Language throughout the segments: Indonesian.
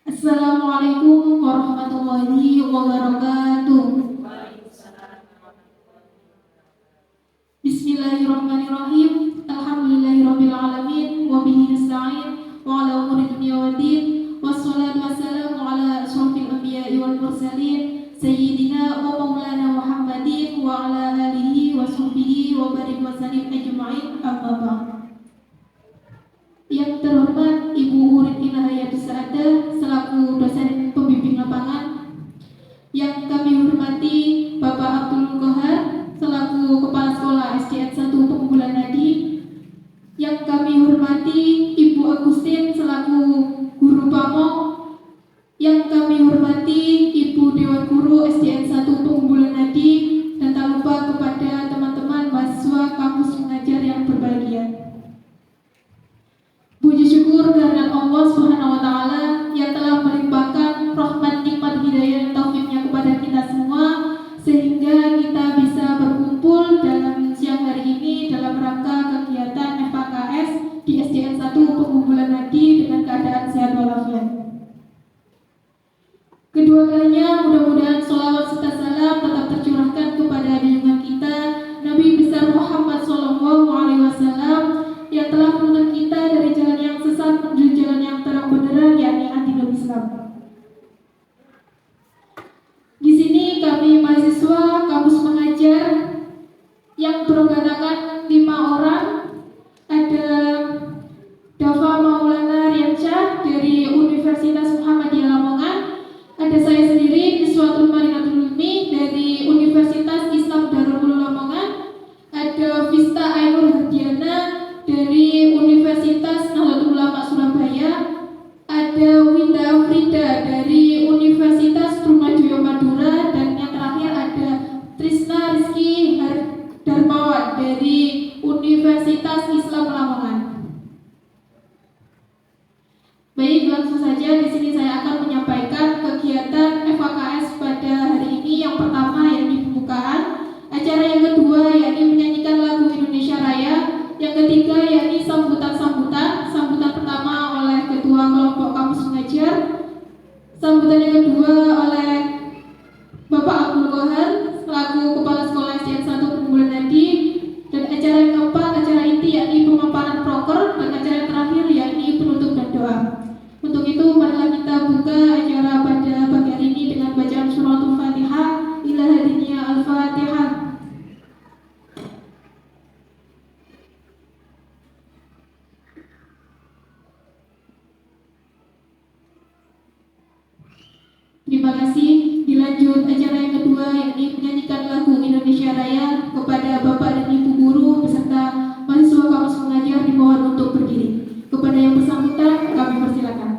Assalamualaikum warahmatullahi wabarakatuh. Bismillahirrahmanirrahim. Alhamdulillahirabbil alamin wa bihi nasta'in wa ala umuri dunya waddin. Wassalatu wassalamu ala asyrofil anbiya'i wal mursalin sayyidina wa maulana Muhammadin wa ala alihi wa sahbihi wa barik wa sallim ajma'in. Amma ba'd. Yang terhormat Ibu Hurin Inahayati Sa'adah selaku dosen pembimbing lapangan, yang kami hormati Bapak Abdul Qahar selaku Kepala Sekolah SDN 1 Pengumpulan Nadi, yang kami hormati Ibu Agustin selaku Guru Pamong, yang kami hormati Ibu Dewan Guru SDN 1 Pengumpulan Nadi, dan tak lupa kepada teman-teman mahasiswa kampus mengajar yang berbahagia. Puji syukur kehadirat Allah Subhanahu wa taala yang telah melimpahkan rahmat, nikmat, hidayah dan taufiknya kepada kita semua sehingga kita bisa berkumpul dalam siang hari ini dalam rangka kegiatan FKKS di SDN 1 Pengumpulan Nadi dengan keadaan sehat walafiat. Kedua kalinya mudah-mudahan sholawat serta salam tetap tercurahkan kepada junjungan kita Nabi besar Muhammad SAW yang telah menuntun kita dari jalan yang sesat menuju jalan yang terang benderang, yakni agama Islam. Di sini kami mahasiswa kampus mengajar yang beranggotakan 5 orang. Ada Dafa Maulana Riansyah dari Universitas Muhammadiyah Lamongan, ada saya sendiri Niswatul Marinatul Ulmi dari Universitas Islam Darul Ulum Lamongan, ada Vista Ainur Hardiana dari Universitas Nahdlatul Ulama Surabaya, ada Winda Afrida dari Universitas Trunojoyo Madura, dan yang terakhir ada Trisna Rizky Darmawan dari Universitas Islam Lamongan. Baik, langsung saja di sini saya akan menyampaikan kegiatan FKKS pada hari ini. Yang pertama yakni pembukaan, acara yang kedua yakni menyanyikan lagu Indonesia Raya, yang ketiga yakni sambutan pertama oleh ketua kelompok kampus mengajar, sambutan yang kedua oleh Bapak Abdul Qahar selaku Kepala Sekolah SDN 1 Pengumpulan Nadi, dan acara yang keempat, acara inti yakni pemaparan proker, dan acara yang terakhir yakni penutup dan doa. Untuk itu marilah kita buka acara pada pagi hari ini dengan bacaan suratul Fatihah. Ila hadinya Al-Fatihah. Terima kasih. Dilanjut acara yang kedua yakni menyanyikan lagu Indonesia Raya. Kepada Bapak dan Ibu guru beserta mahasiswa kampus mengajar dimohon untuk berdiri. Kepada yang bersangkutan kami persilakan.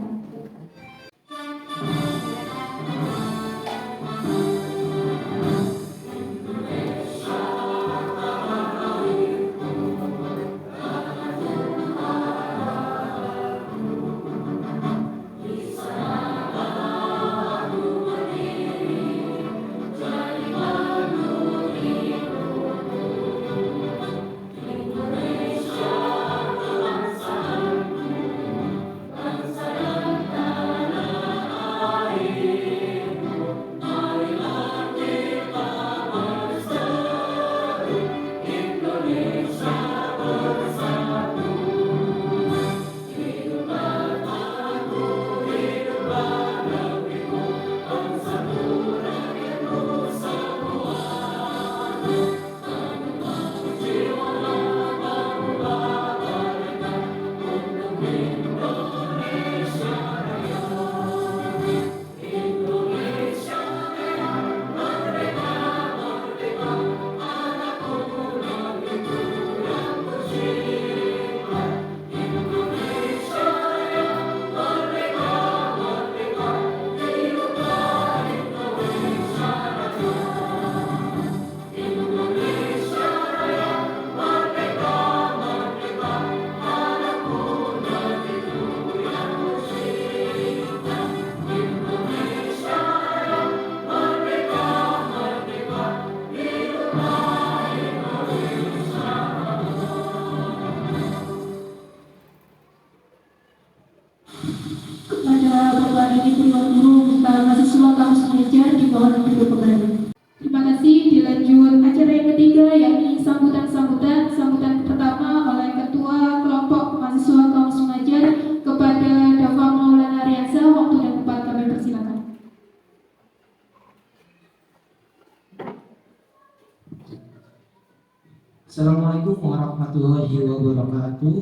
Assalamualaikum warahmatullahi wabarakatuh.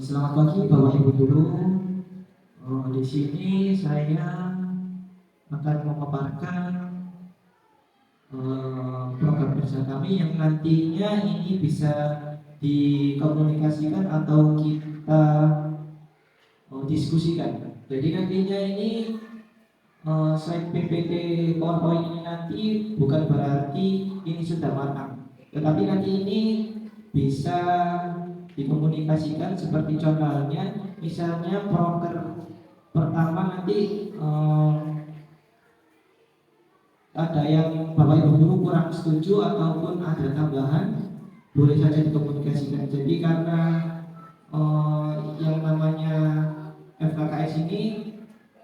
Selamat pagi Bapak Ibu guru. Di sini saya akan memaparkan program kerja kami yang nantinya ini bisa dikomunikasikan atau kita diskusikan. Jadi nantinya ini slide PPT PowerPoint ini nanti bukan berarti ini sudah matang, tetapi nanti ini bisa dikomunikasikan seperti contohnya, misalnya proker pertama nanti ada yang Bapak Ibu guru kurang setuju ataupun ada tambahan, boleh saja dikomunikasikan. Jadi karena yang namanya FKKS ini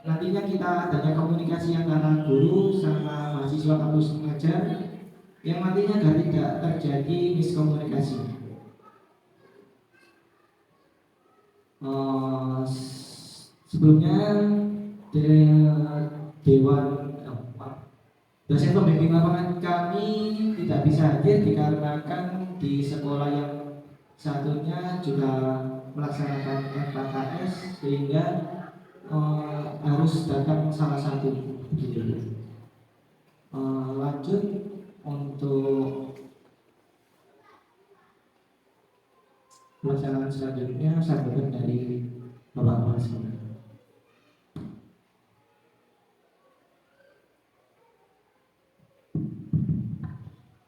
nantinya kita adanya komunikasi antara guru sama mahasiswa kampus mengajar yang nantinya agar tidak terjadi miskomunikasi. Sebelumnya dosen pembimbing lapangan kami tidak bisa hadir dikarenakan di sekolah yang satunya juga melaksanakan FKKS sehingga harus datang salah satu. Lanjut untuk pelaksanaan selanjutnya sambutan dari Bapak Mas.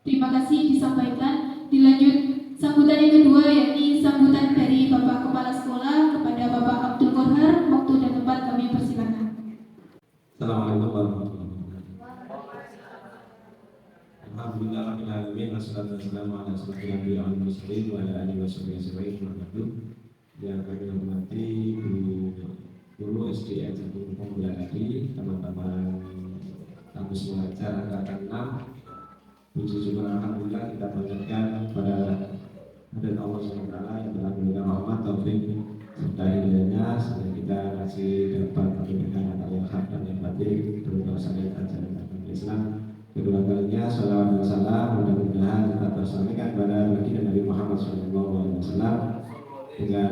Terima kasih disampaikan. Dilanjut sambutan yang kedua, yakni sambutan dari Bapak Kepala Sekolah kepada Bapak Abdul Qorhar. Waktu dan tempat kami persilakan. Assalamualaikum warahmatullahi wabarakatuh. Alhamdulillahirabbil alamin wassalatu wassalamu ala asyrofil anbiya'i wal mursalin wa ala alihi washabihi ajmain. Yang kami hormati guru SDN 1 Pemulari, teman-teman kampus mengajar angkatan 6. Puji syukur alhamdulillah kita panjatkan kepada hadirat Allah SWT yang telah memberikan rahmat, taufik serta hidayahnya sehingga kita masih dapat memberikan antara yang hak dan yang batil berupa syariat ajaran agama Islam. Kedua kalinya salawat dan salam mudah-mudahan tetap tersampaikan kepada baginda Nabi Muhammad SAW dengan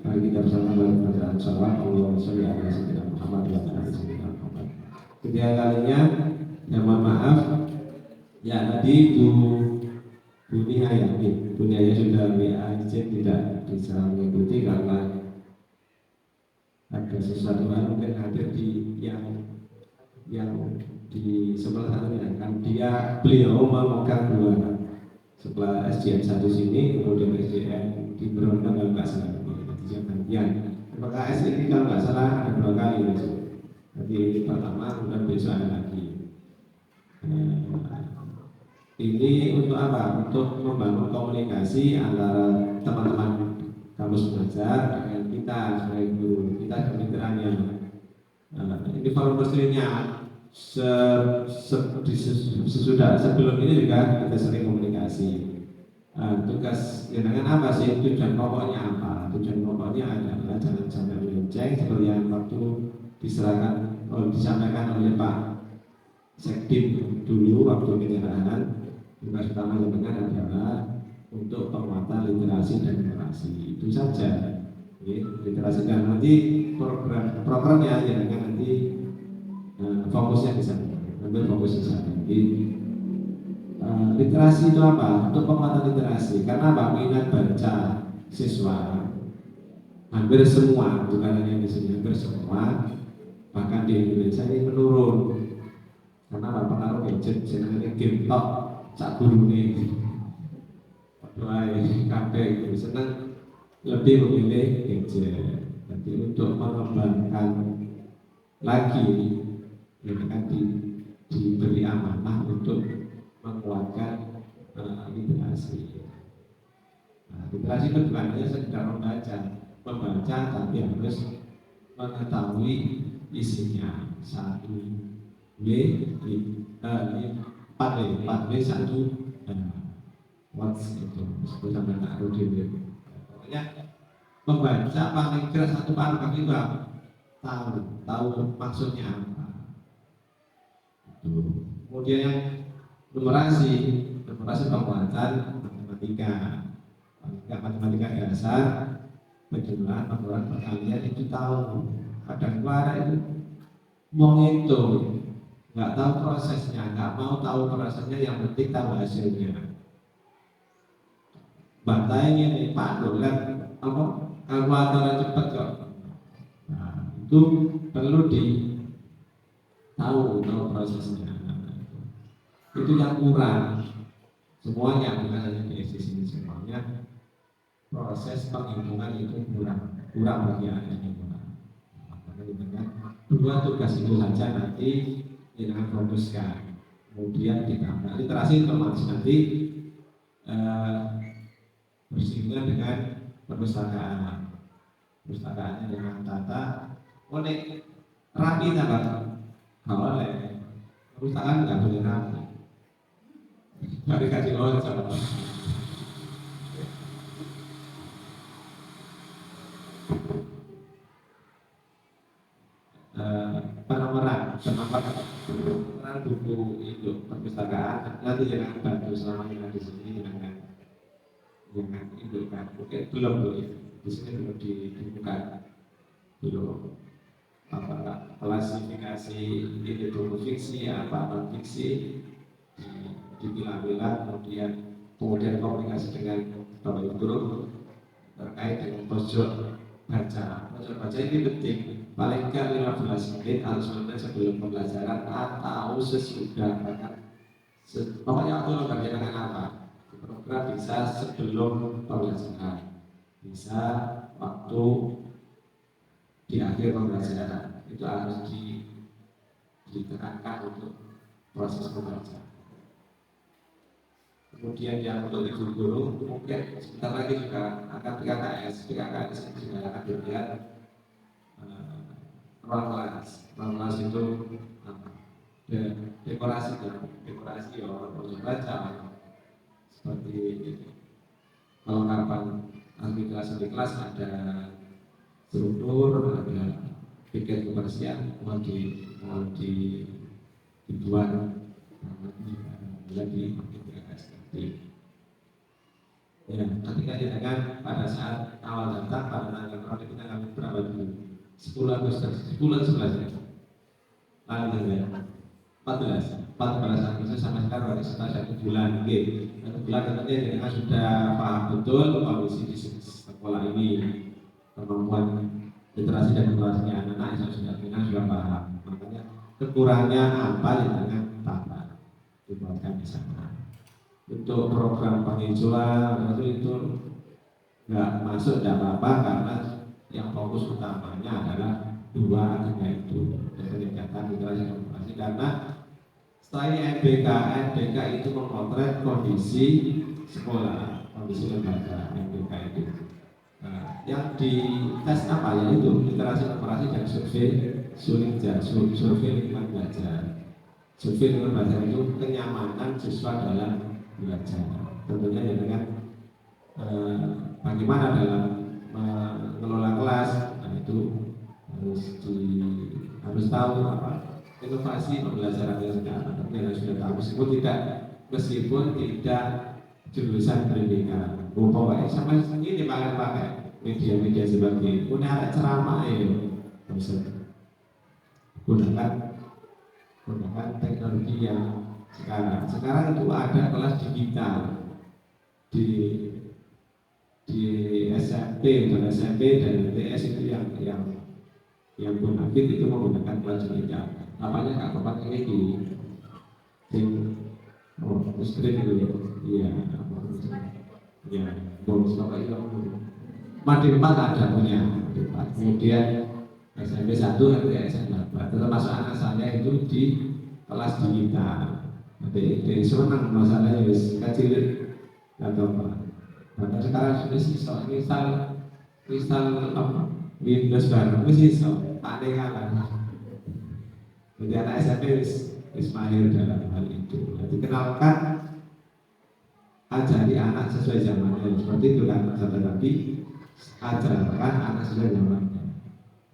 mari kita bersama bacaan salawat Allahumma sholli ala sayyidina Muhammad wa ala sayyidina Muhammad. Ketiga kalinya yang mohon maaf ya tadi Bu Nia sudah izin tidak bisa mengikuti karena ada sesuatu hal mungkin hadir di yang di sebelah satunya kan beliau memegang dua setelah SDN 1 sini kemudian SDN di Beronda kalau nggak salah jadi gantian PKS ini kalau nggak salah ada 2 kali besok. Jadi pertama kemudian besok ada lagi. Ini untuk apa? Untuk membangun komunikasi antara teman-teman kampus mengajar dengan kita sebagai guru, kita kemitraannya. Ini forum resminya sesudah sebelum ini juga kita sering komunikasi. Tugas dengan apa sih? Tujuan pokoknya apa? Tujuan pokoknya adalah jangan sampai melenceng seperti yang waktu disampaikan oleh Pak Sekdim dulu waktu penyerahan. Tugas utama jenengan adalah untuk penguatan literasi dan literasi itu saja. Literasi dan nanti programnya jenengan nanti fokusnya di sana, ambil fokus di sana. Literasi itu apa? Untuk penguatan literasi. Karena apa? Minat baca siswa hampir semua, bukan hanya di sini, hampir semua, bahkan di Indonesia ini menurun. Karena apa? Pengaruh gadget, jenengan game tok. Sak guru ini doai kafe itu senang lebih memilih gadget. Jadi untuk mengembangkan lagi ini kan diberi amanah untuk menguatkan literasi. Literasi itu bukan hanya sekedar membaca tapi harus mengetahui isinya. 4W1 what's itu sebut sampai tak rutin. Pokoknya membaca paling kira 1 paragraf itu tahu maksudnya apa. Kemudian yang numerasi proses pembuatan matematika dasar, penjumlahan, pengurangan, perkalian itu tahu. Kadang suara itu mau ngitung, nggak tahu prosesnya, nggak mau tahu prosesnya, yang penting tahu hasilnya. Bantainya nih Pak Dolan apa kalkulator cepat kok. Nah, itu perlu tahu prosesnya. Itu yang kurang. Semuanya bukan hanya di sini, semuanya proses penghitungan itu kurang bagi anak yang kurang. Dua tugas itu saja nanti dengan fokuskan. Kemudian ditambah literasi informasi nanti bersinggungan dengan perpustakaannya dengan tata oleh rapi tak oleh perpustakaan nggak boleh rapi dari kasih oleh sama penomoran buku itu perpustakaan nanti jangan bantu selama yang di sini dengan itu kan, oke belum di sini belum dibuka, belum klasifikasi ini buku fiksi apa non fiksi dipilah-pilah, kemudian komunikasi dengan bapak guru terkait dengan pojok baca ini penting, paling nggak 15 menit harus sebelum pembelajaran atau sesudah, pokoknya waktu mengerjakan apa program bisa sebelum pembelajaran, bisa waktu di akhir pembelajaran, itu harus ditekankan untuk proses pembelajaran. Kemudian yang untuk ibu guru mungkin sebentar lagi juga akan PKKS juga akan dilihat ruang kelas itu dekorasi ya untuk baca seperti kelengkapan di kelas ada struktur, ada piket kebersihan mau dibuat lagi ya. Ketika dengan pada saat awal datang pada tanggal kita ngambil berapa dulu 10 Agustus 11 lalu ya 14 Agustus sampai sekarang setelah 1 bulan gitu. 1 bulan nanti dengan sudah paham betul kondisi di sekolah ini, kemampuan literasi dan literasinya anak-anak yang sudah paham, makanya kekurangannya apa yang dengan tata dibuatkan di sana. Untuk program penghijauan itu nggak masuk, tidak apa-apa karena yang fokus utamanya adalah 2 agenda itu, peningkatan literasi dan literasi, karena setelah NBK itu memotret kondisi sekolah, kondisi lembaga NBK itu. Nah, yang di tes apa ya itu literasi literasi dan survei lingkungan belajar. Survei lingkungan belajar itu kenyamanan siswa dalam belajar. Tentunya ya dengan bagaimana dalam mengelola kelas, nah itu harus tahu apa inovasi pembelajaran yang sekarang yang sudah tahu, meskipun tidak jurusan pendidikan. Pokoknya sama ini pakai media-media seperti ini. Punya ada ceramah ya, gunakan teknologi yang sekarang itu ada kelas digital di SMP dan LTS itu yang bonafit itu menggunakan kelas digital. Apanya nggak apa-apa ini di screen itu ya bonus apa itu Madi 4 ada punya kemudian SMP 1 LTS 8 termasuk anak saya itu di kelas digital. Jadi senang masalahnya kecil atau apa. Karena sekarang sudah sisa kristal apa Windows baru sisa pakai kalah. Jadi anak SMP wis mahir dalam hal itu. Jadi kenalkan, ajari anak sesuai zamannya. Seperti itu kan tetapi ajarkan anak sesuai zamannya.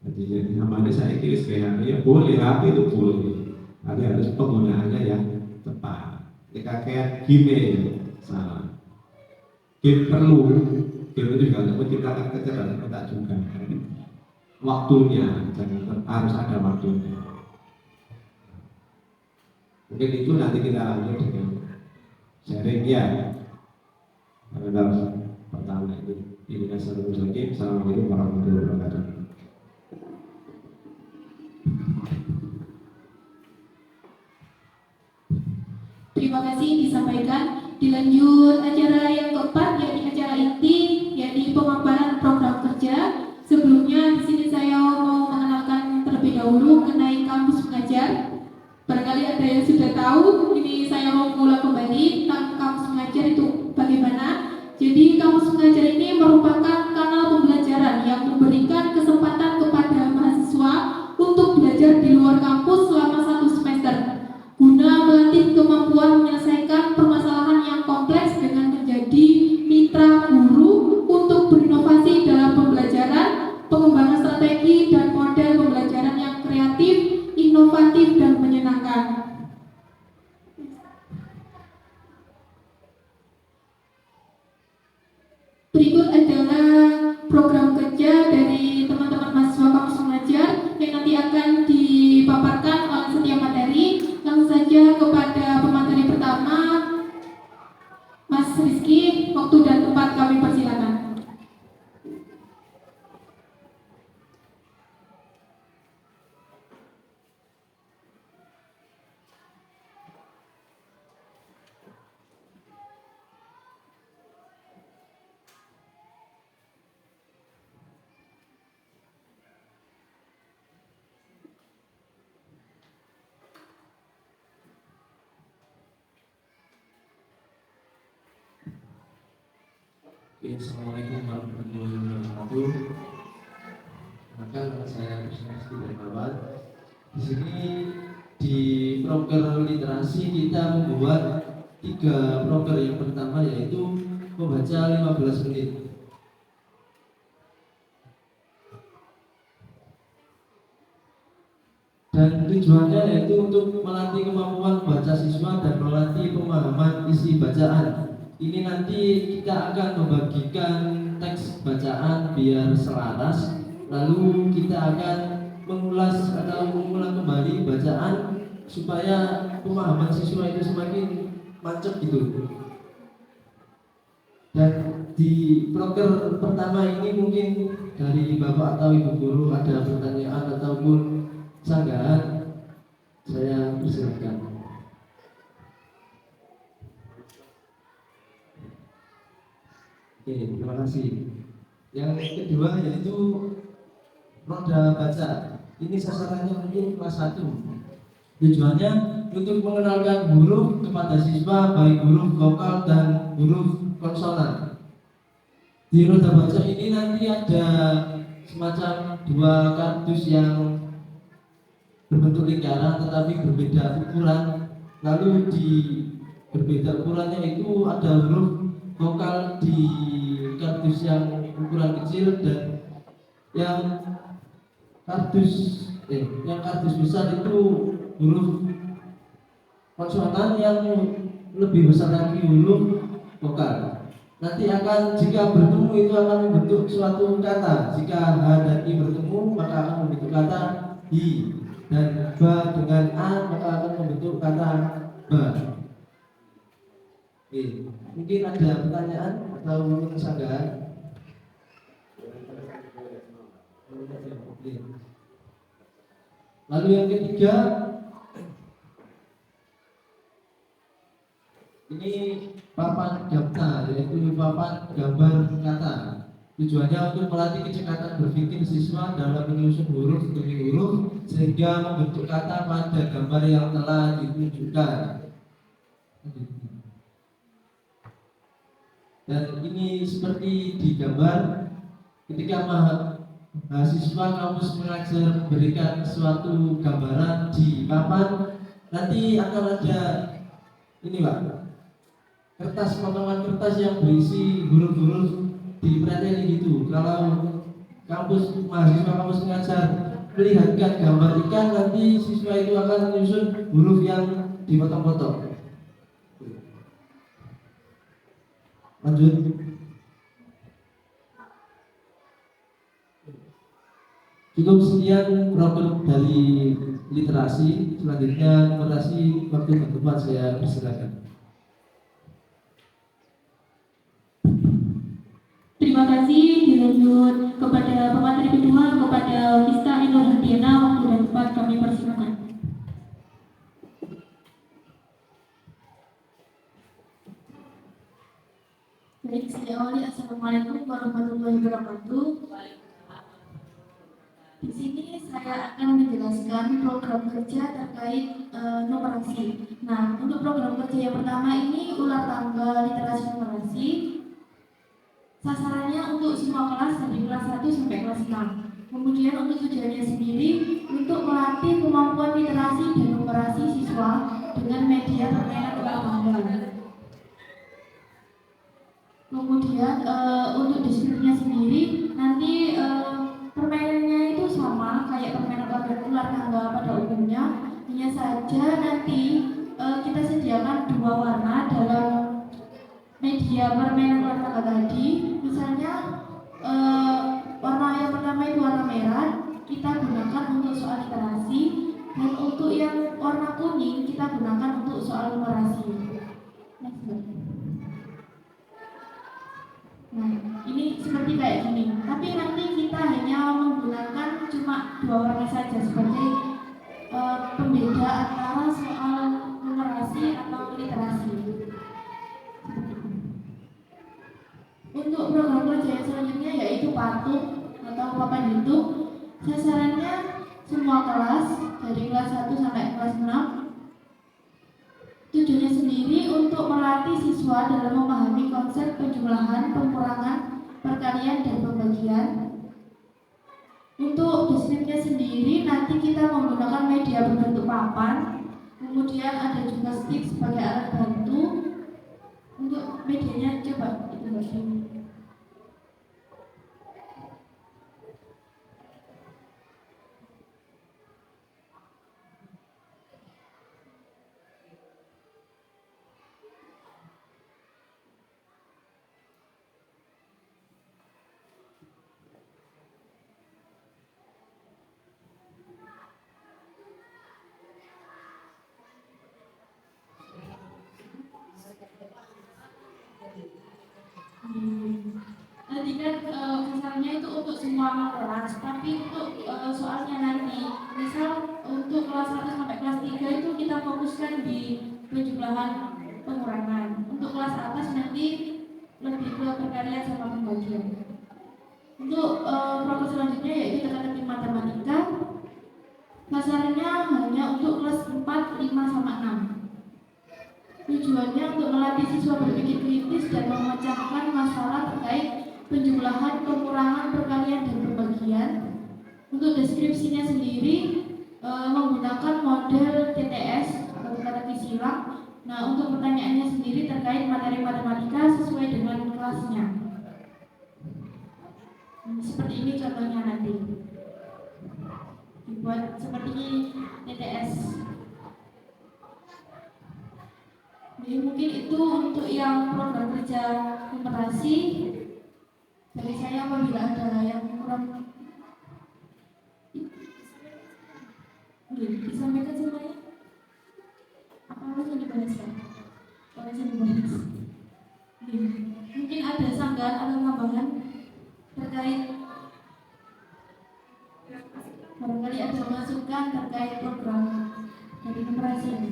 Jadi zamannya saya kira ya boleh, tapi itu boleh. Tapi harus penggunaannya yang tepat. kayak game salah. Game perlu, game itu juga untuk menciptakan kecerdasan otak juga. Waktunya, jangan harus ada waktunya. Mungkin itu nanti kita lanjut dengan sharing ya. Pertama itu ini Assalamualaikum warahmatullahi wabarakatuh. Terima kasih disampaikan. Dilanjut acara yang keempat, yakni acara inti, yakni pemaparan program kerja. Sebelumnya di sini saya mau mengenalkan terlebih dahulu mengenai kampus mengajar. Barangkali ada yang sudah tahu, ini saya mau mengulang kembali tentang kampus mengajar itu bagaimana. Jadi kampus mengajar ini merupakan kanal pembelajaran yang memberikan kesempatan kepada mahasiswa untuk belajar di luar kampus selama 1 semester guna melatih kemampuan menyelesaikan permasalahan yang kompleks dengan menjadi mitra guru untuk berinovasi dalam pembelajaran, pengembangan strategi dan model pembelajaran yang kreatif, inovatif dan menyenangkan. Berikut adalah program kerja dari teman-teman mahasiswa kampus mengajar yang nanti akan dipaparkan oleh setiap materi. Langsung saja kepada pemateri pertama, Mas Rizky. Waktu dan tempat kami persilakan. Assalamualaikum warahmatullahi wabarakatuh. Maka saya Rizky Darmawan. Di sini di proker literasi kita membuat 3 proker. Yang pertama yaitu membaca 15 menit. Dan tujuannya yaitu untuk melatih kemampuan membaca siswa dan melatih pemahaman isi bacaan. Ini nanti kita akan membagikan teks bacaan biar selaras, lalu kita akan mengulas atau mengulang kembali bacaan supaya pemahaman siswa itu semakin mancep gitu. Dan di proker pertama ini mungkin dari Bapak atau Ibu Guru ada pertanyaan ataupun sanggahan, saya persilakan. Oke, terima kasih. Yang kedua yaitu roda baca. Ini sasarannya mungkin kelas 1. Tujuannya untuk mengenalkan huruf kepada siswa, baik huruf vokal dan huruf konsonan. Di roda baca ini nanti ada semacam 2 kardus yang berbentuk lingkaran tetapi berbeda ukuran. Lalu di berbeda ukurannya itu ada huruf vokal di kardus yang ukuran kecil dan yang kardus besar itu huruf konsonan, yang lebih besar lagi huruf vokal. Nanti akan jika bertemu itu akan membentuk suatu kata. Jika H dan I bertemu maka akan membentuk kata hi, dan ba dengan a maka akan membentuk kata ba. Oke. Mungkin ada pertanyaan atau sanggahan? Lalu yang ketiga, ini papan daftar, yaitu papan gambar kata. Tujuannya untuk melatih kecepatan berpikir siswa dalam menyusun huruf demi huruf sehingga membentuk kata pada gambar yang telah ditunjukkan. Dan ini seperti di gambar, ketika mahasiswa kampus mengajar memberikan suatu gambaran di papan, nanti akan ada ini Pak, kertas, potongan kertas yang berisi huruf-huruf dipreteli gitu. Kalau mahasiswa kampus mengajar melihatkan gambar ikan, nanti siswa itu akan menyusun huruf yang dipotong-potong. Lanjut. Cukup sekian program dari literasi. Selanjutnya numerasi waktu dan tempat saya persilakan. Terima kasih dilanjut kepada pemateri kedua, kepada Vista Nur Handiana, waktu dan tempat kami persilakan. Baik, saya awali. Assalamualaikum warahmatullahi wabarakatuh. Di sini saya akan menjelaskan program kerja terkait numerasi. Nah, untuk program kerja yang pertama ini ular tangga literasi numerasi. Sasarannya untuk semua kelas dari kelas 1 sampai kelas 6. Kemudian untuk tujuannya sendiri untuk melatih kemampuan literasi dan numerasi siswa dengan media permainan ular tangga. Kemudian untuk deskripsinya sendiri nanti permainannya itu sama kayak permainan ular tangga pada umumnya, hanya saja nanti kita sediakan 2 warna dalam media permainan ular tangga tadi. Misalnya warna yang pertama itu warna merah, kita gunakan untuk soal literasi, dan untuk yang warna kuning kita gunakan untuk soal numerasi. Next. Nah, ini seperti kayak gini. Tapi nanti kita hanya menggunakan cuma 2 warna saja sebagai pembeda antara soal numerasi atau literasi. Untuk program kerja yang selanjutnya yaitu patung atau papan hitung. Sasarannya semua kelas dari kelas 1 sampai kelas 6. Tujuannya sendiri untuk melatih siswa dalam memahami konsep penjumlahan, pengurangan, perkalian, dan pembagian. Untuk deskripsinya sendiri nanti kita menggunakan media berbentuk papan, kemudian ada juga stick sebagai alat bantu. Untuk medianya coba itu begini. Nanti kan misalnya itu untuk semua kelas, tapi untuk soalnya nanti, misal untuk kelas 1 sampai kelas 3 itu kita fokuskan di penjumlahan pengurangan. Untuk kelas atas nanti lebih ke perkalian sama pembagian. Untuk program selanjutnya yaitu teka-teki matematika. Sasarannya hanya untuk kelas 4, 5, sama 6. Tujuannya untuk melatih siswa berpikir kritis dan memecahkan masalah terkait penjumlahan, pengurangan, perkalian, dan pembagian. Untuk deskripsinya sendiri menggunakan model TTS atau teka-teki silang. Nah, untuk pertanyaannya sendiri terkait materi matematika sesuai dengan kelasnya. Seperti ini contohnya nanti. Dibuat seperti ini TTS. Jadi mungkin itu untuk yang program kerja numerasi. Dari saya apabila ada yang kurang disampaikan semuanya. Apa harus dibahas ya? Kalau saya dibahas. Mungkin ada sanggahan atau tambahan terkait, barangkali ada masukan terkait program dari numerasi ini.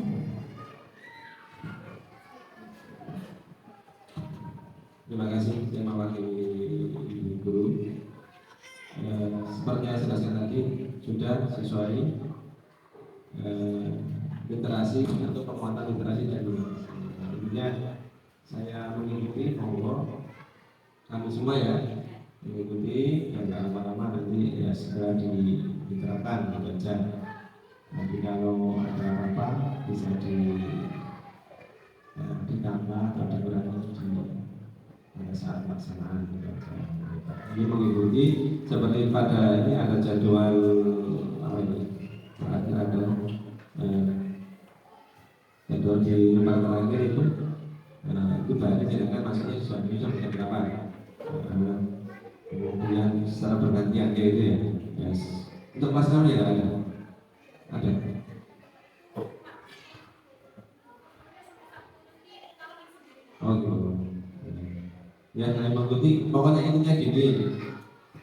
Terima kasih yang mewakili Ibu Guru. Seperti yang saya jelaskan tadi sudah sesuai literasi atau penguatan literasi dan numerasi. Tentunya saya mengikuti, monggo kami semua ya mengikuti dan lama-lama nanti ya segera diterapkan dibaca. Nanti kalau ada apa-apa bisa ditambah atau dikurangi pada saat pelaksanaan. Ini mengikuti seperti pada ini ada jadwal apa ini? Ada jadwal di lembar terakhir itu banyak sedangkan maksudnya siswa Indonesia bagian G itu ya. Yes. Untuk kelas 6 ya ada. Ada. Oh gitu. Ya saya mengikuti. Pokoknya intinya gini.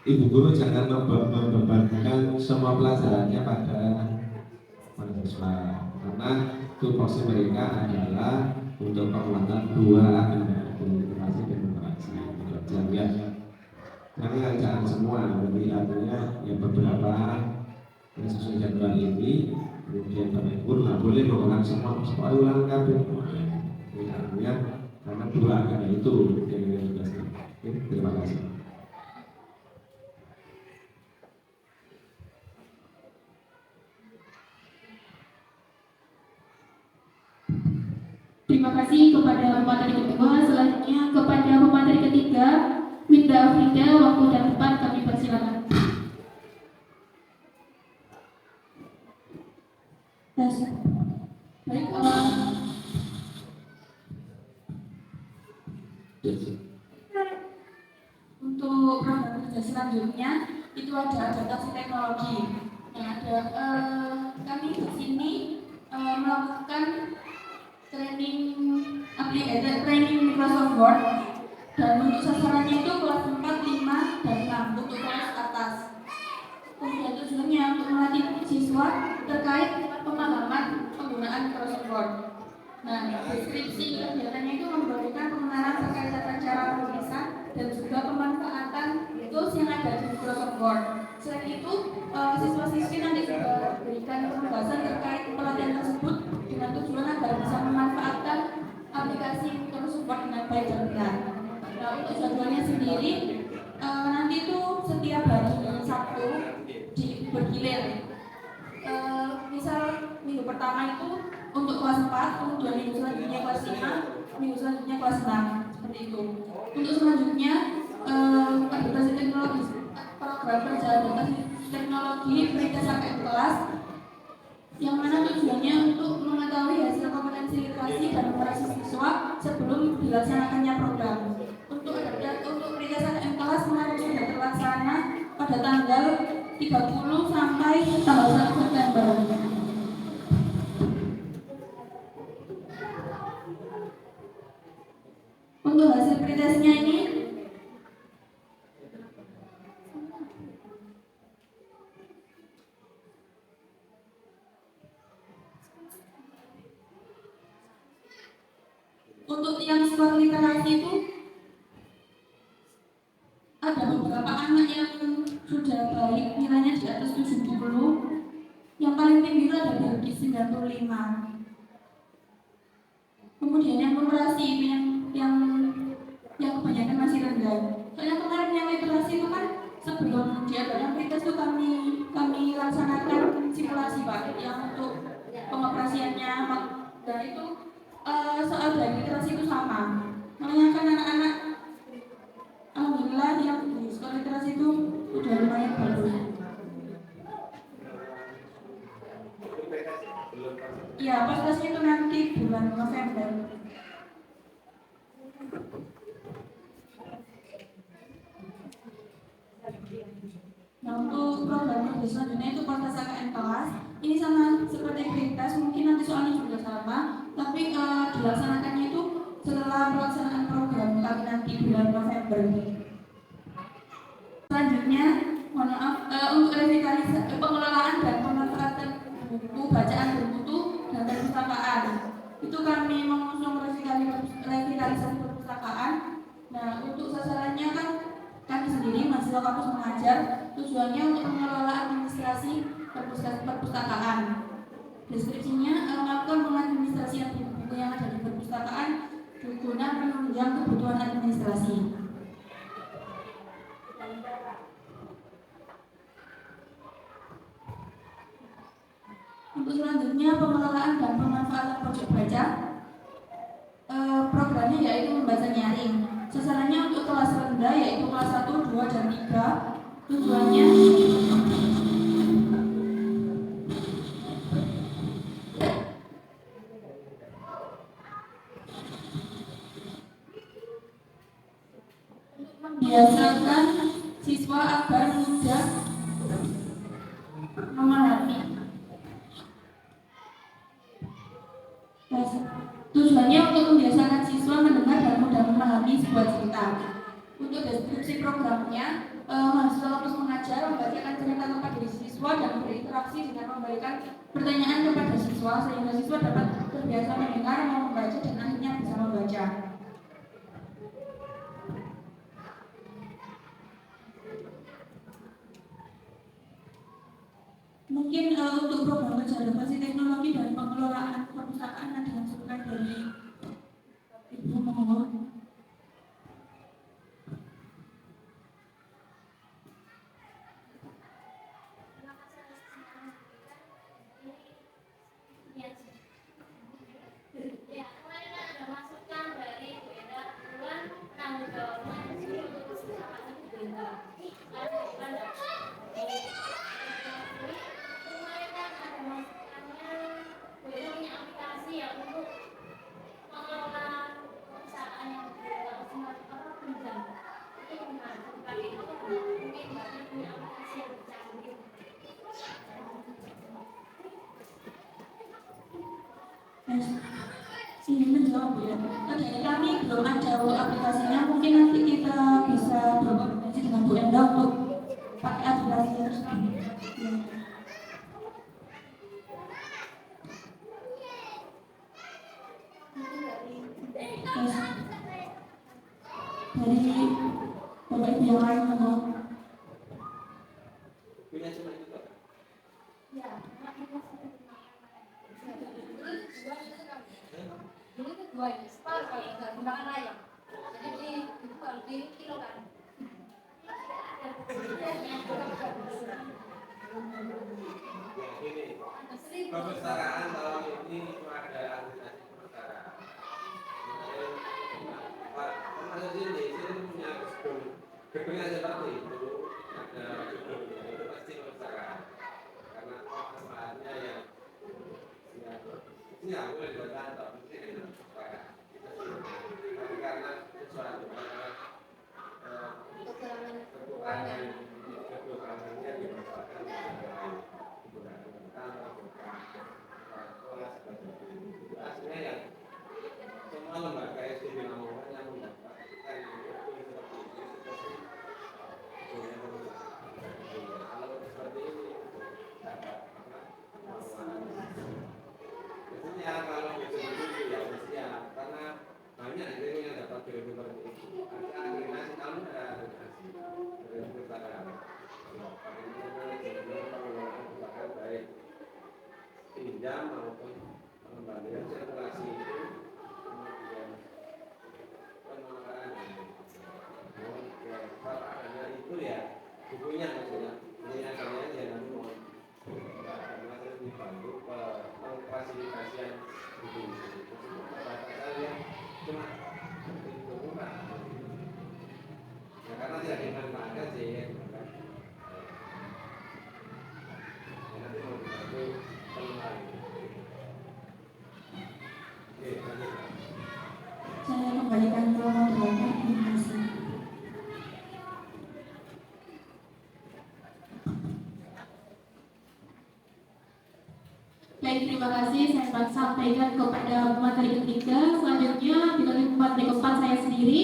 Ibu guru jangan membebankan semua pelajarannya pada mahasiswa, karena tupoksi mereka adalah untuk penguatan dua agenda, komunikasi dan interaksi. Jangan semua, jadi artinya yang beberapa yang sesuai jadwal ini, kemudian Bapak Ibu nggak boleh mengulang semua, supaya ulang kabel. Ini artinya karena dua agenda itu yang tugasnya. Terima kasih. Terima kasih kepada pemateri kedua. Selanjutnya kepada pemateri ketiga, Winda Afrida, waktu dan tempat kami persilakan. Baik, untuk program kerja selanjutnya itu ada adaptasi teknologi. Yang ada kami di sini melakukan training Microsoft Word, dan untuk sasarannya itu kelas 4, 5, dan 6 untuk kelas atas. Kemudian tujuannya untuk melatih siswa terkait pemahaman penggunaan Microsoft Word. Nah, deskripsi kegiatannya itu memberikan pengenalan terkait tata cara penulisan dan juga pemanfaatan tools yang ada di Microsoft Word. Selain itu, siswa-siswi nanti juga diberikan pembahasan terkait pelatihan tersebut dengan tujuan agar bisa memanfaatkan aplikasi Microsoft Word dengan baik dan benar. Nah, untuk jadwalnya sendiri nanti itu setiap hari Sabtu bergilir. Misal minggu pertama itu untuk kelas 4, kemudian minggu selanjutnya kelas 5, minggu selanjutnya kelas 6, seperti itu. Untuk selanjutnya adaptasi teknologi, program kerja adaptasi teknologi Prioritas KKN kelas, yang mana tujuannya untuk mengetahui hasil kompetensi literasi dan literasi siswa sebelum dilaksanakannya program. Untuk Prioritas KKN kelas kemarin sudah terlaksana pada tanggal 30 sampai tanggal 1 September. Untuk hasil pretesnya ini untuk yang skor literasi itu ada beberapa anak yang sudah baik, nilainya di atas 70. Yang paling tinggi itu ada di 95. Kemudian yang numerasi itu yang kebanyakan masih rendah. Soalnya kemarin yang literasi itu kan sebelum diadakan pretest itu kami laksanakan simulasi Pak, yang untuk pengoperasiannya, dan itu soal dari literasi itu sama. Makanya kan anak-anak alhamdulillah yang di sekolah literasi itu udah lumayan bagus. Iya, pas tesnya itu nanti bulan November. Nah, untuk program kerja selanjutnya itu Prioritas KKN kelas. Ini sama seperti prioritas, mungkin nanti soalnya juga sama, tapi dilaksanakannya itu setelah pelaksanaan program kami nanti bulan November. Selanjutnya, mohon maaf, untuk revitalisasi pengelolaan dan pemanfaatan buku bacaan bermutu dan perpustakaan. Itu kami mengusung revitalisasi perpustakaan. Nah, untuk sasarannya kan kami sendiri mahasiswa kampus mengajar, tujuannya untuk mengelola administrasi perpustakaan. Deskripsinya melakukan pengadministrasian buku yang ada di perpustakaan guna menunjang kebutuhan administrasi. Untuk selanjutnya pengelolaan dan pemanfaatan pojok baca. Programnya yaitu membaca nyaring. Sasarannya untuk kelas rendah yaitu kelas 1, 2, dan 3. Tujuannya membiasakan siswa agar mudah memahami. Tujuannya untuk membiasakan siswa mendengar dan mudah memahami sebuah cerita. Untuk deskripsi programnya, mahasiswa kampus mengajar membacakan cerita kepada siswa dan berinteraksi dengan memberikan pertanyaan kepada siswa sehingga siswa dapat terbiasa mendengar, membaca dan akhirnya bisa membaca. Mungkin untuk program kerja adaptasi teknologi dan pengelolaan perpustakaan ada masukan dari Ibu mohon. Ini menjawab ya. Dari kami belum ada aplikasinya, mungkin nanti kita bisa berkoordinasi dengan Bu Enda untuk pakai aplikasinya tersebut. Dari Bapak Ibu yang lain mohon. Dua ini, separuh kalau nggak gunakan ayam. Jadi itu kalau di kilo kan. Perpustakaan tahun ini itu ada aplikasi perpustakaan. Masuk sini punya gedungnya seperti itu, ada gedung itu pasti perpustakaan. Karena manfaatnya yang ini aku boleh buat kantor, mesti itu perpustakaan. Tapi karena sesuatu kekurangannya dimanfaatkan aslinya ya semua lembaga SD Lamongan yang mendapatkan kalau seperti ini biasanya kalau begitu ya mestinya karena banyak yang dapat grade seperti itu akhirnya kamu ada dari perpustakaan baik pinjam maupun pengembalian sirkulasi itu kemudian pengelolaan kalau adanya itu ya bukunya maksudnya ini adanya ya nanti mau masih dibantu pengfasilitasian buku itu kata yang cuma itu murah ya karena tidak dimanfaatkan sih ya nanti mau dibantu pengelolaan. Saya kembalikan ke moderator. Terima kasih. Baik, terima kasih. Saya akan sampaikan kepada materi ketiga. Selanjutnya dengan materi keempat saya sendiri.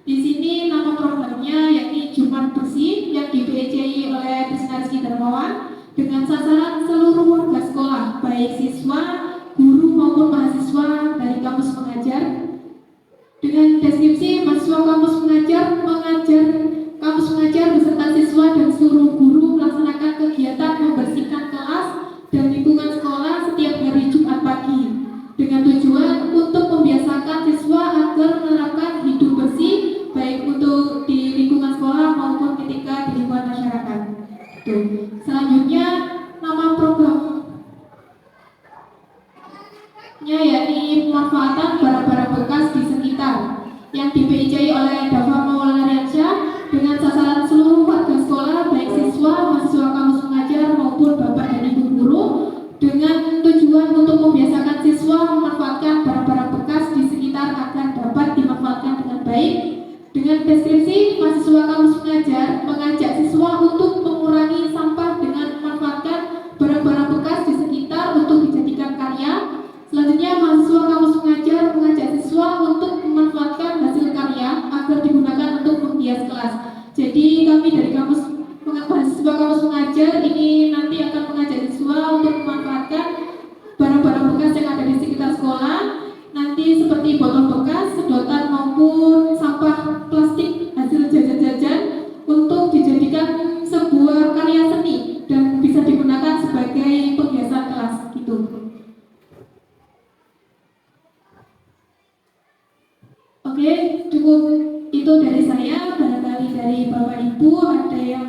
Di sini nama programnya yakni Jumat Bersih yang di-BCI oleh Desnarski Darmawan dengan sasaran seluruh warga sekolah, baik siswa, guru maupun mahasiswa dari kampus mengajar. Dengan deskripsi mahasiswa kampus mengajar kampus mengajar beserta siswa dan seluruh guru melaksanakan kegiatan membersihkan kelas dan lingkungan sekolah setiap hari Jumat pagi dengan tujuan untuk membiasakan siswa agar menerapkan hidup bersih baik untuk di lingkungan sekolah maupun ketika di lingkungan masyarakat. Selanjutnya nama programnya yakni pemanfaatan barang-barang bekas di sekitar yang di-BCI oleh Dava Maulana Riansyah dengan sasaran seluruh warga sekolah baik siswa, mahasiswa kampus mengajar maupun bapak dan ibu guru dengan tujuan untuk membiasakan siswa memanfaatkan barang-barang bekas di sekitar agar dapat dimanfaatkan dengan baik. Dengan deskripsi mahasiswa kampus mengajar menghias kelas. Jadi kami dari mahasiswa kampus mengajar ini nanti akan mengajak siswa untuk memanfaatkan barang-barang bekas yang ada di sekitar sekolah, nanti seperti botol bekas, sedotan maupun sampah plastik hasil jajan-jajan untuk dijadikan sebuah karya seni dan bisa digunakan sebagai penghiasan kelas gitu. Oke, cukup itu dari saya. Barangkali dari Bapak Ibu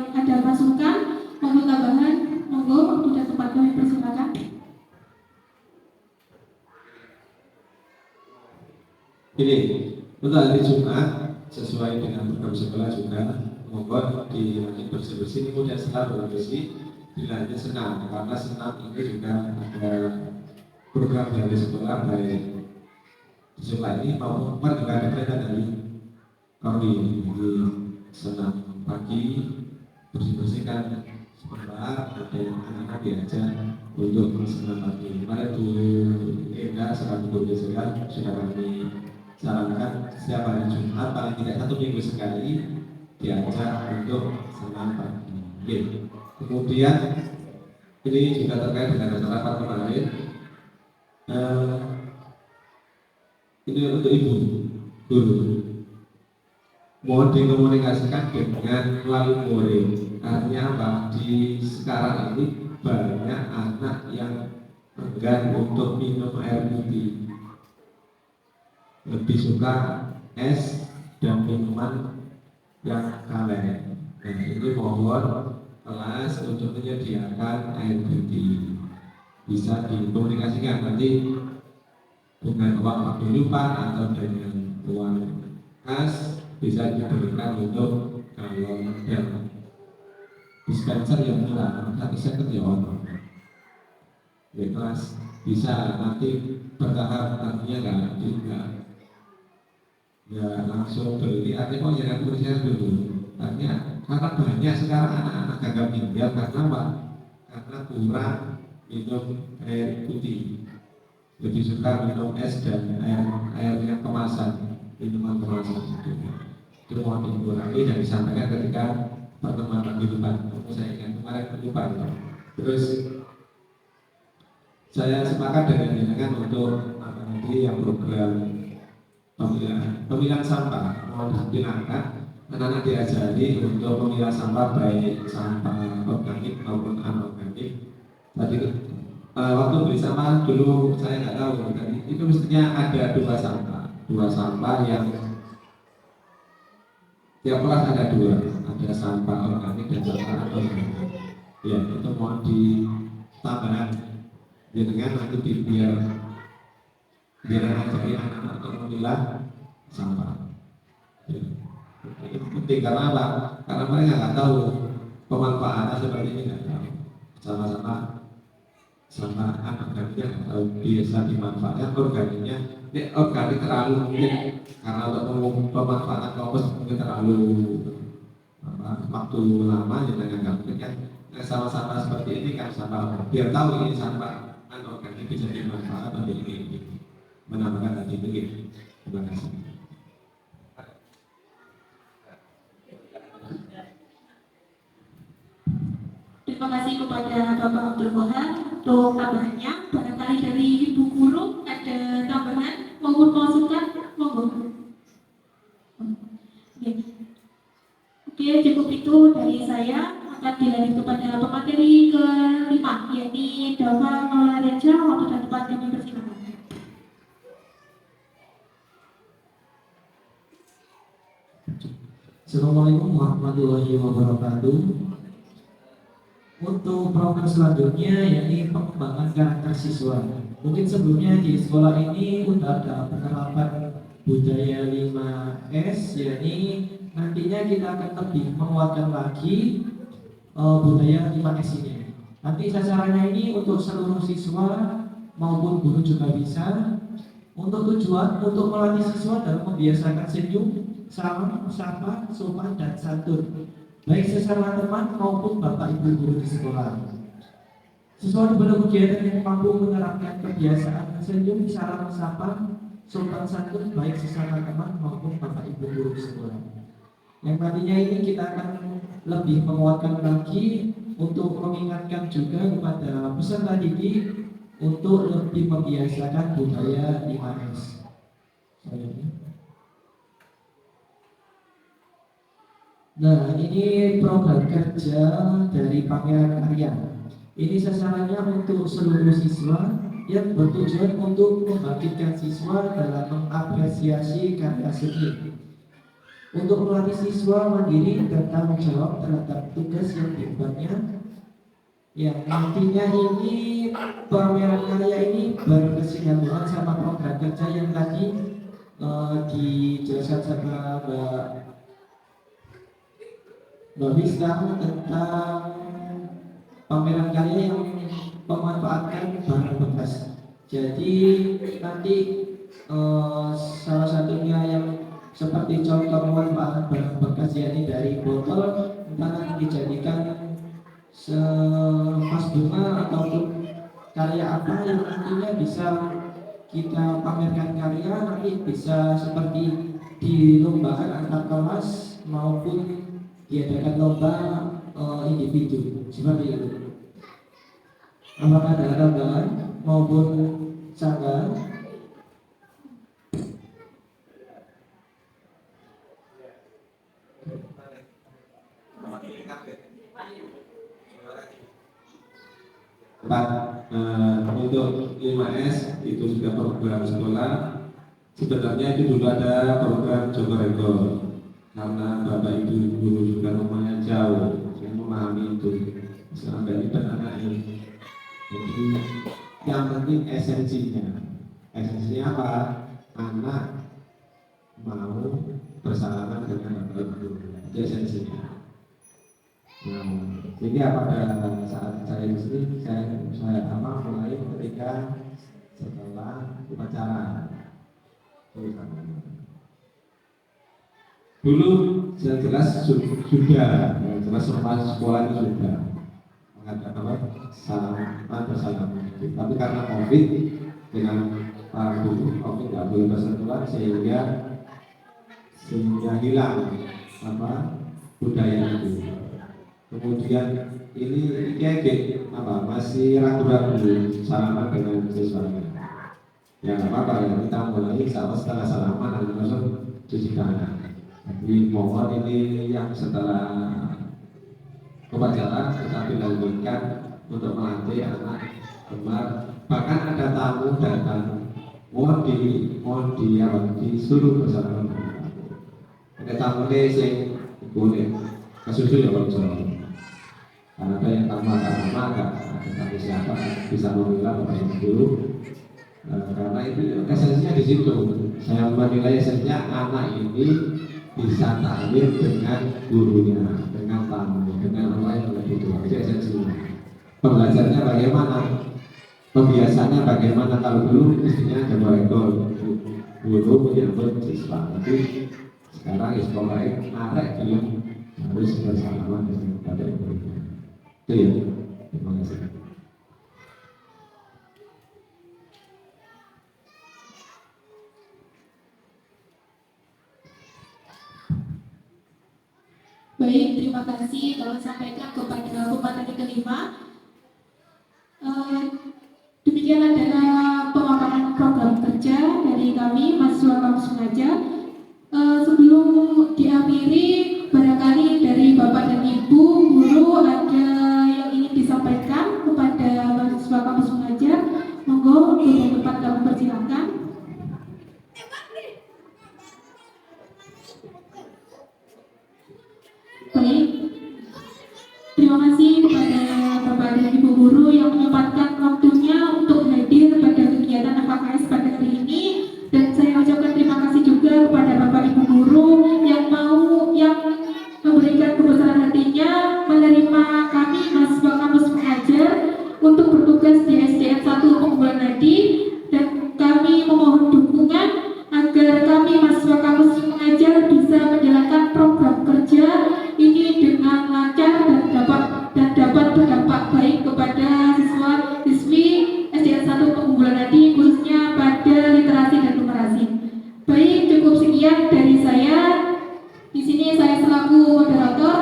ada masukan maupun tambahan, monggo waktu dan tempat kami persilakan. Ini untuk hari Jumat sesuai dengan program sekolah juga monggo dilanjut bersih-bersih. Ini mudah setelah bersih dilanjut senam karena senam ini juga ada program dari sekolah baik di sekolah ini maupun juga ada perintah dari kami di senam pagi bersih-bersihkan sekolah, ada anak-anak diajak untuk senam pagi. Kemarin Bu Enda selaku guru BK sudah kami sarankan setiap hari Jumat paling tidak 1 minggu sekali diajak untuk senam pagi. Kemudian ini juga terkait dengan rapat kemarin. Ini untuk ibu guru, mohon dikomunikasikan dengan melalui murid. Artinya apa? Di sekarang ini banyak anak yang enggan untuk minum air putih, lebih suka es dan minuman yang kaleng. Nah, ini mohon kelas untuk menyediakan air putih bisa dikomunikasikan nanti dengan uang paguyuban atau dengan uang kas bisa diberikan untuk galon dan dispenser yang murah, tapi saya kerja ono. Di kelas bisa nanti bertahap, artinya nggak langsung beli, artinya jangan proses dulu. Artinya karena banyak sekarang anak-anak gagal ginjal karena apa? Karena kurang minum air putih, lebih suka minum es dan air yang kemasan, minuman kemasan itu mohon dikurangi dan disampaikan ketika pertemuan kehidupan. Saya ingat kemarin kehidupan. Terus saya sepakat dengan untuk nanti yang program pemilihan sampah mohon diangkat, anak-anak diajari untuk memilah sampah baik sampah organik maupun anorganik. Tadi waktu beli sampah dulu saya nggak tahu, itu mestinya ada dua sampah yang tiap kelas ada dua, ada sampah organik dan sampah anorganik. Ya itu mohon ditambahkan dengan nanti biar ajari anak-anak untuk memilah sampah. Ya. Itu penting karena apa? Karena mereka nggak tahu pemanfaatannya seperti ini, nggak tahu. Sama-sama sama anorganiknya nggak tahu biasa dimanfaatkan, organiknya organik terlalu mungkin karena untuk pemanfaatan kompos mungkin terlalu waktu lama jangan nggak kan sama-sama seperti ini kan sampah biar tahu ini sampah anorganik bisa dimanfaatkan atau ini menambahkan tadi begini. Terima kasih. Terima kasih kepada Bapak Abdul Wahab untuk tambahannya. Barangkali dari Ibu Guru ada tambahan maupun masukan, monggo. Oke, cukup itu dari saya. Akan dilanjut kepada pemateri kelima, yakni Dava Maulareja. Waktu dan tempat kami persilakan. Assalamualaikum warahmatullahi wabarakatuh. Untuk program selanjutnya yakni pengembangan karakter siswa. Mungkin sebelumnya di sekolah ini sudah ada penerapan budaya 5S, yakni nantinya kita akan lebih menguatkan lagi budaya 5S ini. Nanti sasarannya ini untuk seluruh siswa maupun guru juga bisa. Untuk tujuan untuk melatih siswa dalam membiasakan senyum, salam, sapa, sopan dan santun, baik sesama teman maupun bapak ibu guru di sekolah. Siswa diberi kegiatan yang mampu menerapkan kebiasaan senyum, salam, sapa, sopan santun, baik sesama teman maupun bapak ibu guru di sekolah. Yang nantinya ini kita akan lebih menguatkan lagi untuk mengingatkan juga kepada peserta didik untuk lebih membiasakan budaya 5S. Nah, ini program kerja dari Pangeran Karya. Ini sasarannya untuk seluruh siswa yang bertujuan untuk membangkitkan siswa dalam mengapresiasi karya seni, untuk melatih siswa mandiri dan tanggung jawab terhadap tugas yang diembannya. Yang nantinya ini pameran karya ini berkesinambungan sama program kerja yang tadi dijelaskan sama Mbak Vista tentang pameran karya yang memanfaatkan barang bekas. Jadi nanti salah satunya yang seperti contoh pemanfaatan barang bekas, yakni dari botol entah dijadikan semas bunga ataupun karya apa yang nantinya bisa kita pamerkan karya, nanti bisa seperti dilombakan antar kelas maupun diadakan lomba individu seperti itu. Apakah ada tambahan maupun sanggahan? Untuk 5S itu juga program sekolah. Sebenarnya itu dulu ada program Joko Rekor, karena bapak ibu guru juga rumahnya jauh, saya memahami itu sampai ini anak ini. Jadi yang penting esensinya apa? Anak mau bersalaman dengan bapak ibu, itu esensinya. Nah, jadi pada saat saya di sini saya mulai ketika setelah upacara. Dulu jelas sudah jelas sekolah itu sudah mengadakan salaman bersalaman. Tapi karena COVID dengan para guru COVID nggak boleh bersentuhan sehingga hilang budaya itu. Kemudian ini kayak masih ragu-ragu salaman dengan siswanya. Ya nggak apa-apa ya, kita mulai setelah salaman nanti masuk cuci tangan. Jadi mohon ini yang setelah upacara kita lanjutkan untuk melatih anak gemar. Bahkan ada tamu datang mohon disuruh bersalaman. Ada tamu sing boleh kasusul ya kalau karena ada yang tamu agak ada tamu siapa bisa memilah bapak ibu dulu. Karena itu esensinya di situ. Saya menilai esensinya anak ini bisa tampil dengan gurunya, dengan tamu, dengan orang yang lebih tua. Itu esensinya. Pembelajarannya bagaimana? Pembiasaannya bagaimana? Kalau dulu mestinya ada rekor guru menyambut siswa. Tapi sekarang sekolah arek belum harus bersalaman dengan bapak ibu. Itu ya. Terima kasih. Baik, terima kasih telah sampaikan kepada pemateri kelima. Demikian adalah pemaparan program kerja dari kami mahasiswa kampus Mengajar. Sebelum diakhiri, barangkali dari Bapak dan Ibu guru ada yang ingin disampaikan kepada mahasiswa kampus Mengajar. Monggo, untuk tempat kami persilakan. Baik, terima kasih kepada Bapak dan Ibu guru yang menyempatkan waktunya untuk hadir pada kegiatan FKS pada hari ini, dan saya ucapkan terima kasih juga kepada Bapak Ibu guru yang memberikan kebesaran hatinya menerima kami mahasiswa kampus Mengajar untuk bertugas di SDN 1 Pengumpulan Nadi, dan kami memohon dukungan agar kami mahasiswa kampus Mengajar bisa menjalankan program kerja ini dengan lancar dan dapat berdampak baik kepada siswa-siswi SDN 1 Pengumpulan Nadi, khususnya pada literasi dan numerasi. Baik, cukup sekian dari saya. Di sini saya selalu selaku moderator